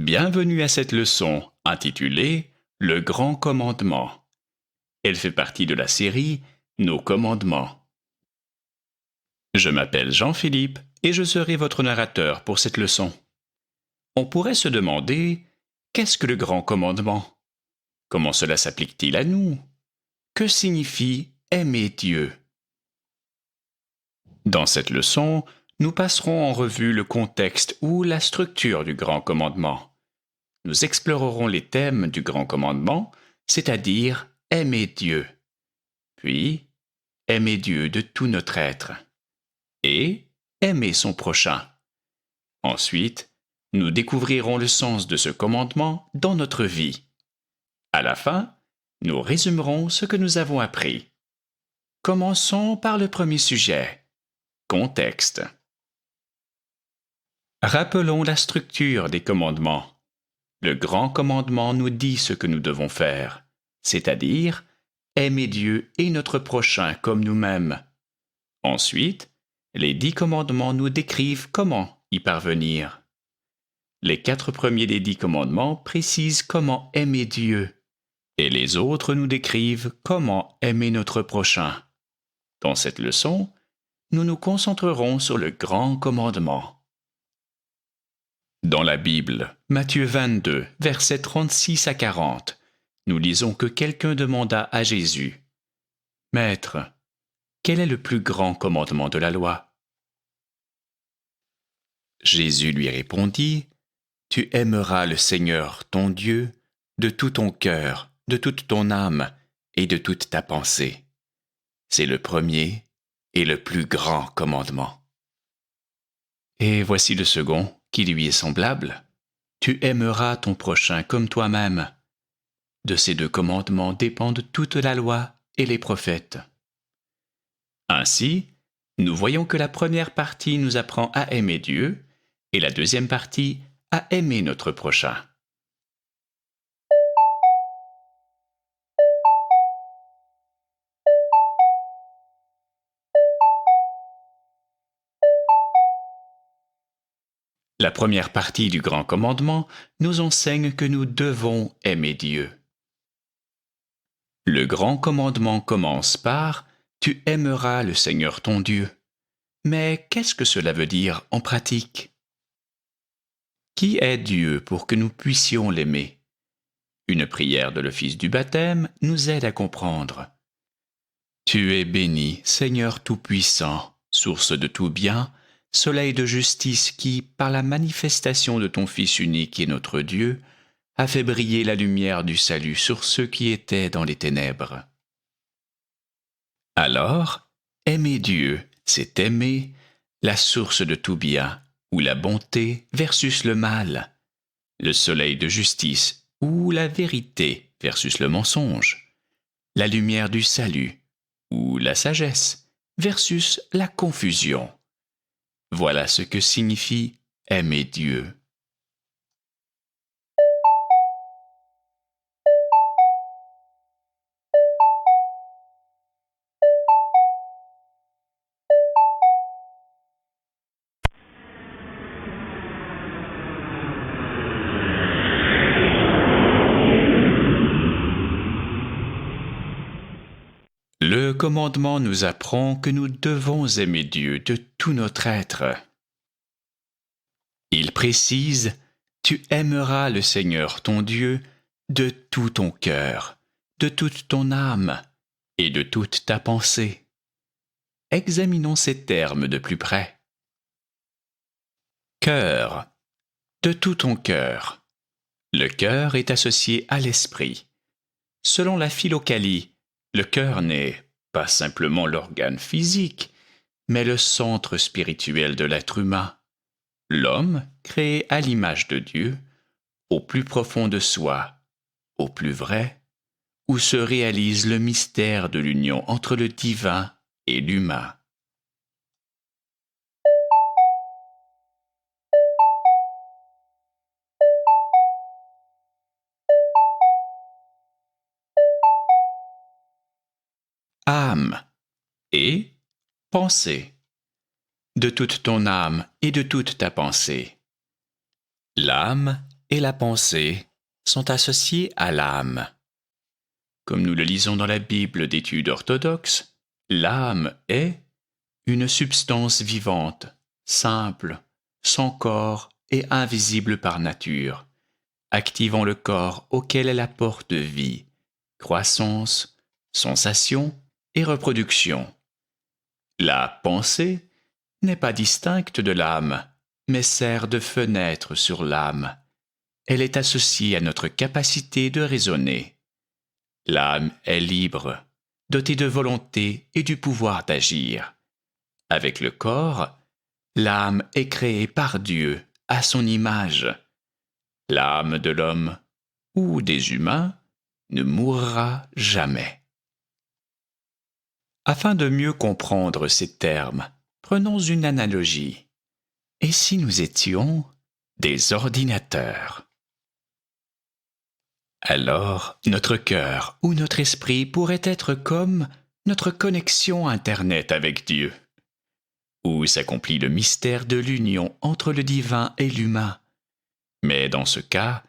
Bienvenue à cette leçon intitulée « Le grand commandement ». Elle fait partie de la série « Nos commandements ». Je m'appelle Jean-Philippe et je serai votre narrateur pour cette leçon. On pourrait se demander « Qu'est-ce que le grand commandement ? Comment cela s'applique-t-il à nous ? Que signifie aimer Dieu ?» Dans cette leçon, nous passerons en revue le contexte ou la structure du grand commandement. Nous explorerons les thèmes du grand commandement, c'est-à-dire aimer Dieu, puis aimer Dieu de tout notre être, et aimer son prochain. Ensuite, nous découvrirons le sens de ce commandement dans notre vie. À la fin, nous résumerons ce que nous avons appris. Commençons par le premier sujet, contexte. Rappelons la structure des commandements. Le grand commandement nous dit ce que nous devons faire, c'est-à-dire aimer Dieu et notre prochain comme nous-mêmes. Ensuite, les 10 commandements nous décrivent comment y parvenir. Les 4 premiers des 10 commandements précisent comment aimer Dieu, et les autres nous décrivent comment aimer notre prochain. Dans cette leçon, nous nous concentrerons sur le grand commandement. Dans la Bible, Matthieu 22, versets 36 à 40, nous lisons que quelqu'un demanda à Jésus « Maître, quel est le plus grand commandement de la loi ?» Jésus lui répondit « Tu aimeras le Seigneur, ton Dieu, de tout ton cœur, de toute ton âme et de toute ta pensée. C'est le premier et le plus grand commandement. » Et voici le second, qui lui est semblable. Tu aimeras ton prochain comme toi-même. De ces 2 commandements dépendent toute la loi et les prophètes. Ainsi, nous voyons que la première partie nous apprend à aimer Dieu et la deuxième partie à aimer notre prochain. La première partie du grand commandement nous enseigne que nous devons aimer Dieu. Le grand commandement commence par « Tu aimeras le Seigneur ton Dieu ». Mais qu'est-ce que cela veut dire en pratique ? Qui est Dieu pour que nous puissions l'aimer ? Une prière de l'office du baptême nous aide à comprendre. Tu es béni, Seigneur Tout-Puissant, source de tout bien, soleil de justice qui, par la manifestation de ton Fils unique et notre Dieu, a fait briller la lumière du salut sur ceux qui étaient dans les ténèbres. Alors, aimer Dieu, c'est aimer la source de tout bien, ou la bonté versus le mal, le soleil de justice, ou la vérité versus le mensonge, la lumière du salut, ou la sagesse versus la confusion. Voilà ce que signifie aimer Dieu. Le commandement nous apprend que nous devons aimer Dieu de tout notre être. Il précise « Tu aimeras le Seigneur ton Dieu de tout ton cœur, de toute ton âme et de toute ta pensée. » Examinons ces termes de plus près. Cœur, de tout ton cœur. Le cœur est associé à l'esprit. Selon la Philokalie, le cœur n'est pas simplement l'organe physique, mais le centre spirituel de l'être humain. L'homme, créé à l'image de Dieu, au plus profond de soi, au plus vrai, où se réalise le mystère de l'union entre le divin et l'humain. Âme et pensée. De toute ton âme et de toute ta pensée. L'âme et la pensée sont associés à l'âme. Comme nous le lisons dans la Bible d'études orthodoxes, l'âme est une substance vivante, simple, sans corps et invisible par nature, activant le corps auquel elle apporte vie, croissance, sensation et reproduction. La pensée n'est pas distincte de l'âme, mais sert de fenêtre sur l'âme. Elle est associée à notre capacité de raisonner. L'âme est libre, dotée de volonté et du pouvoir d'agir. Avec le corps, l'âme est créée par Dieu à son image. L'âme de l'homme ou des humains ne mourra jamais. Afin de mieux comprendre ces termes, prenons une analogie. Et si nous étions des ordinateurs? Alors, notre cœur ou notre esprit pourrait être comme notre connexion Internet avec Dieu, où s'accomplit le mystère de l'union entre le divin et l'humain. Mais dans ce cas,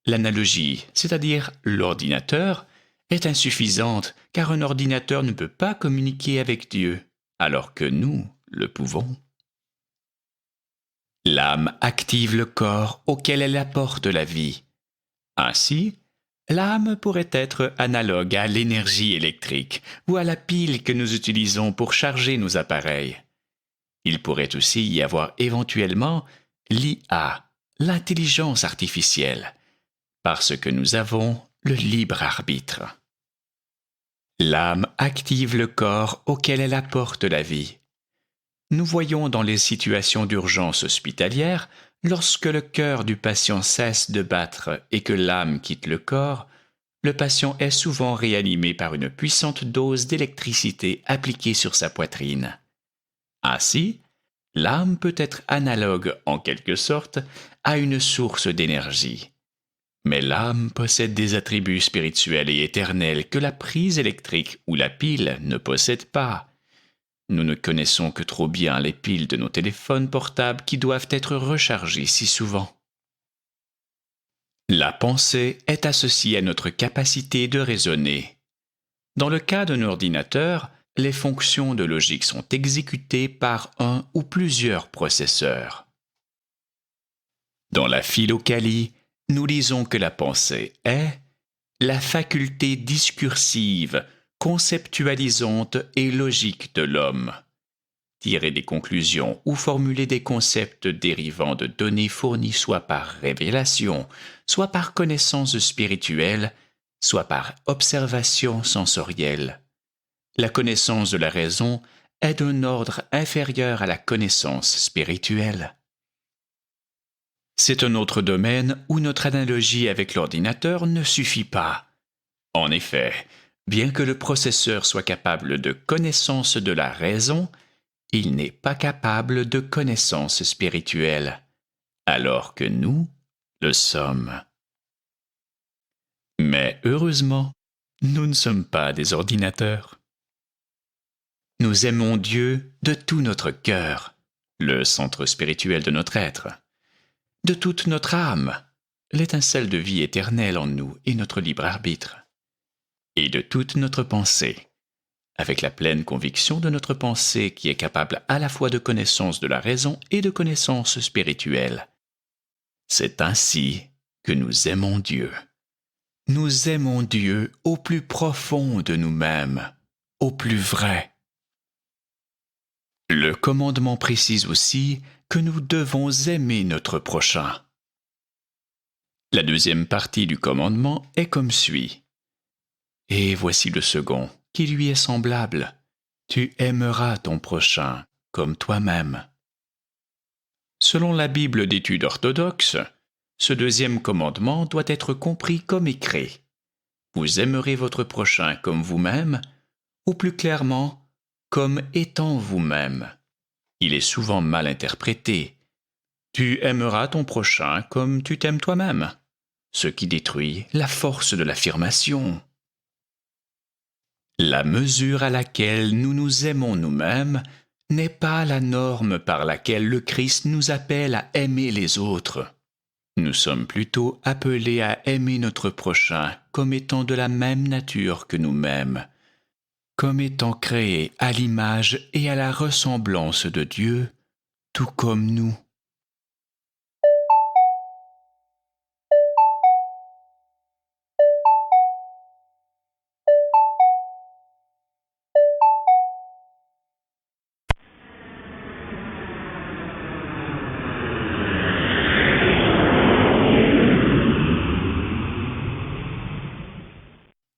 l'analogie, c'est-à-dire l'ordinateur, est insuffisante car un ordinateur ne peut pas communiquer avec Dieu, alors que nous le pouvons. L'âme active le corps auquel elle apporte la vie. Ainsi, l'âme pourrait être analogue à l'énergie électrique ou à la pile que nous utilisons pour charger nos appareils. Il pourrait aussi y avoir éventuellement l'IA, l'intelligence artificielle, parce que nous avons le libre arbitre. L'âme active le corps auquel elle apporte la vie. Nous voyons dans les situations d'urgence hospitalière, lorsque le cœur du patient cesse de battre et que l'âme quitte le corps, le patient est souvent réanimé par une puissante dose d'électricité appliquée sur sa poitrine. Ainsi, l'âme peut être analogue, en quelque sorte, à une source d'énergie. Mais l'âme possède des attributs spirituels et éternels que la prise électrique ou la pile ne possèdent pas. Nous ne connaissons que trop bien les piles de nos téléphones portables qui doivent être rechargées si souvent. La pensée est associée à notre capacité de raisonner. Dans le cas d'un ordinateur, les fonctions de logique sont exécutées par un ou plusieurs processeurs. Dans la Philokalie, nous lisons que la pensée est la faculté discursive, conceptualisante et logique de l'homme. Tirer des conclusions ou formuler des concepts dérivant de données fournies soit par révélation, soit par connaissance spirituelle, soit par observation sensorielle. La connaissance de la raison est d'un ordre inférieur à la connaissance spirituelle. C'est un autre domaine où notre analogie avec l'ordinateur ne suffit pas. En effet, bien que le processeur soit capable de connaissance de la raison, il n'est pas capable de connaissance spirituelle, alors que nous le sommes. Mais heureusement, nous ne sommes pas des ordinateurs. Nous aimons Dieu de tout notre cœur, le centre spirituel de notre être, de toute notre âme, l'étincelle de vie éternelle en nous et notre libre arbitre, et de toute notre pensée, avec la pleine conviction de notre pensée qui est capable à la fois de connaissance de la raison et de connaissance spirituelle. C'est ainsi que nous aimons Dieu. Nous aimons Dieu au plus profond de nous-mêmes, au plus vrai. Le commandement précise aussi que nous devons aimer notre prochain. La deuxième partie du commandement est comme suit. Et voici le second, qui lui est semblable. Tu aimeras ton prochain comme toi-même. Selon la Bible d'études orthodoxes, ce deuxième commandement doit être compris comme écrit. Vous aimerez votre prochain comme vous-même, ou plus clairement, comme étant vous-même. Il est souvent mal interprété. Tu aimeras ton prochain comme tu t'aimes toi-même, ce qui détruit la force de l'affirmation. La mesure à laquelle nous nous aimons nous-mêmes n'est pas la norme par laquelle le Christ nous appelle à aimer les autres. Nous sommes plutôt appelés à aimer notre prochain comme étant de la même nature que nous-mêmes, comme étant créés à l'image et à la ressemblance de Dieu, tout comme nous.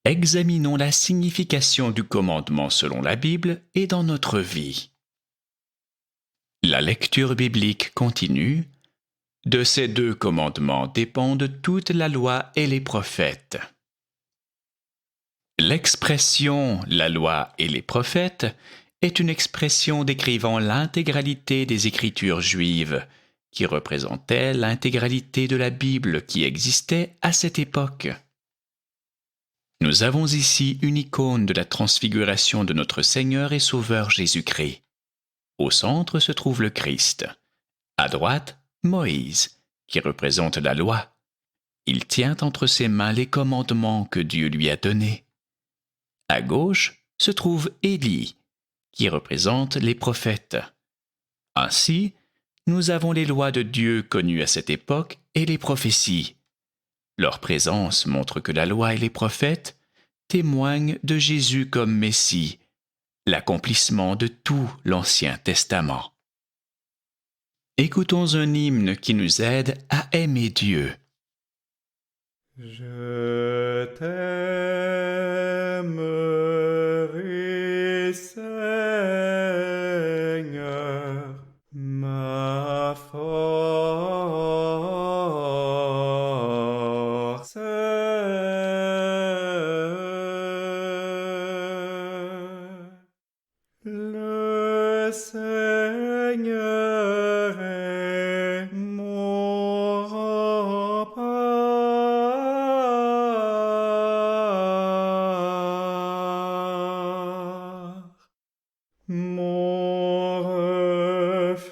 Examinons la signification du commandement selon la Bible et dans notre vie. La lecture biblique continue. De ces deux commandements dépendent toute la loi et les prophètes. L'expression « la loi et les prophètes » est une expression décrivant l'intégralité des Écritures juives, qui représentait l'intégralité de la Bible qui existait à cette époque. Nous avons ici une icône de la transfiguration de notre Seigneur et Sauveur Jésus-Christ. Au centre se trouve le Christ. À droite, Moïse, qui représente la loi. Il tient entre ses mains les commandements que Dieu lui a donnés. À gauche se trouve Élie, qui représente les prophètes. Ainsi, nous avons les lois de Dieu connues à cette époque et les prophéties. Leur présence montre que la loi et les prophètes témoignent de Jésus comme Messie, l'accomplissement de tout l'Ancien Testament. Écoutons un hymne qui nous aide à aimer Dieu. Je t'aimerai, Seigneur, ma force. Le Seigneur est mon rempart, mon refuge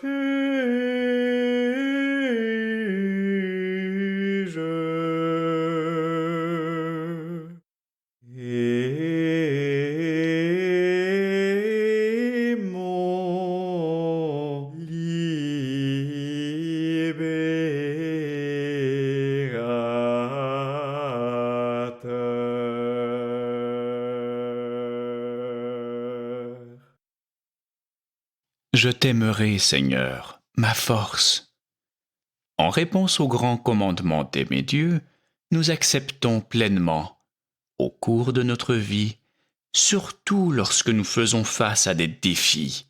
et mon libérateur. Je t'aimerai, Seigneur, ma force. En réponse au grand commandement d'aimer Dieu, nous acceptons pleinement, au cours de notre vie, surtout lorsque nous faisons face à des défis.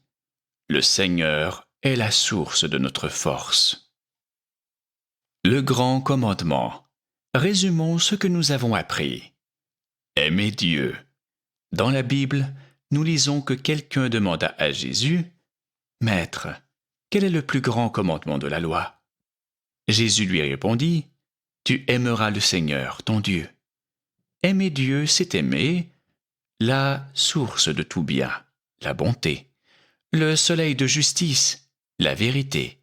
Le Seigneur est la source de notre force. Le grand commandement. Résumons ce que nous avons appris. Aimer Dieu. Dans la Bible, nous lisons que quelqu'un demanda à Jésus, « Maître, quel est le plus grand commandement de la loi ?» Jésus lui répondit, « Tu aimeras le Seigneur, ton Dieu. » Aimer Dieu, c'est aimer la source de tout bien, la bonté, le soleil de justice, la vérité,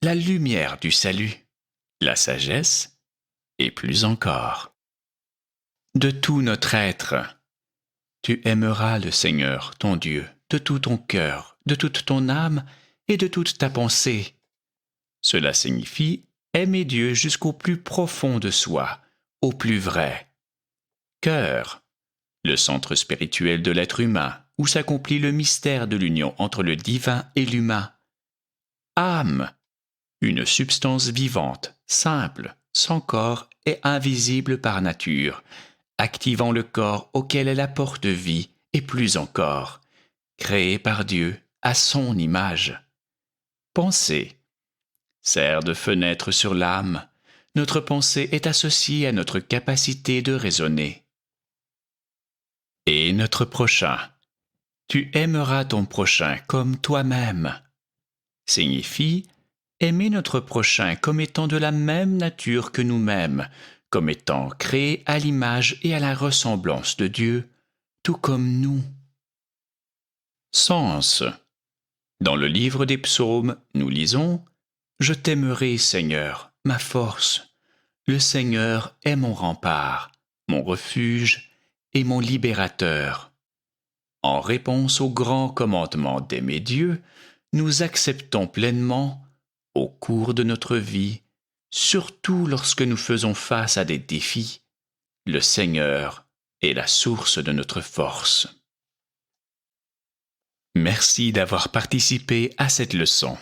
la lumière du salut, la sagesse, et plus encore. De tout notre être, tu aimeras le Seigneur, ton Dieu, de tout ton cœur, de toute ton âme et de toute ta pensée. Cela signifie aimer Dieu jusqu'au plus profond de soi, au plus vrai. Cœur, le centre spirituel de l'être humain, où s'accomplit le mystère de l'union entre le divin et l'humain. Âme, une substance vivante, simple, sans corps et invisible par nature, activant le corps auquel elle apporte vie et plus encore, créée par Dieu à son image. Pensée, sert de fenêtre sur l'âme. Notre pensée est associée à notre capacité de raisonner. Et notre prochain. Tu aimeras ton prochain comme toi-même. Signifie aimer notre prochain comme étant de la même nature que nous-mêmes, comme étant créé à l'image et à la ressemblance de Dieu, tout comme nous. Sens. Dans le livre des psaumes, nous lisons « Je t'aimerai, Seigneur, ma force. Le Seigneur est mon rempart, mon refuge et mon libérateur. En réponse au grand commandement d'aimer Dieu, nous acceptons pleinement, au cours de notre vie, surtout lorsque nous faisons face à des défis, le Seigneur est la source de notre force. Merci d'avoir participé à cette leçon.